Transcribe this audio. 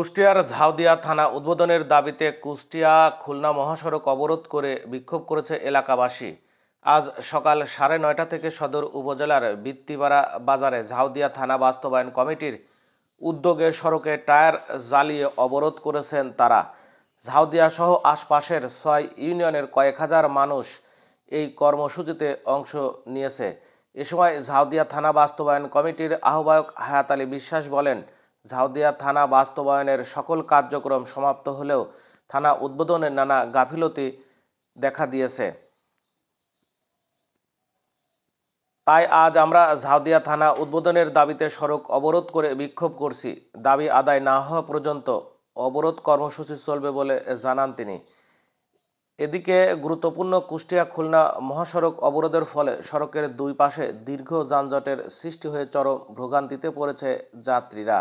কুষ্টিয়ার ঝাউদিয়া থানা উদ্বোধনের দাবিতে কুষ্টিয়া খুলনা মহাসড়ক অবরোধ করে বিক্ষোভ করেছে এলাকাবাসী। আজ সকাল 9:30 থেকে সদর উপজেলার বৃত্তিপাড়া বাজারে ঝাউদিয়া থানা বাস্তবায়ন কমিটির উদ্যোগে সড়কে টায়ার জ্বালিয়ে অবরোধ করেছেন তারা। ঝাউদিয়া সহ আশপাশের 6 ইউনিয়নের কয়েক হাজার মানুষ এই কর্মসূচিতে অংশ নিয়েছে। এ সময় ঝাউদিয়া থানা বাস্তবায়ন কমিটির আহ্বায়ক হায়াত আলী বিশ্বাস বলেন, ঝাউদিয়া থানা বাস্তবায়নের সকল কার্যক্রম সমাপ্ত হলেও থানা উদ্বোধনের নানা গাফিলতি দেখা দিয়েছে। তাই আজ আমরা ঝাউদিয়া থানা উদ্বোধনের দাবিতে সড়ক অবরোধ করে বিক্ষোভ করছি। দাবি আদায় না হওয়া পর্যন্ত অবরোধ কর্মসূচি চলবে বলে জানান তিনি। এদিকে গুরুত্বপূর্ণ কুষ্টিয়া খুলনা মহাসড়ক অবরোধের ফলে সড়কের দুই পাশে দীর্ঘ যানজটের সৃষ্টি হয়ে চরম ভোগান্তিতে পড়েছে যাত্রীরা।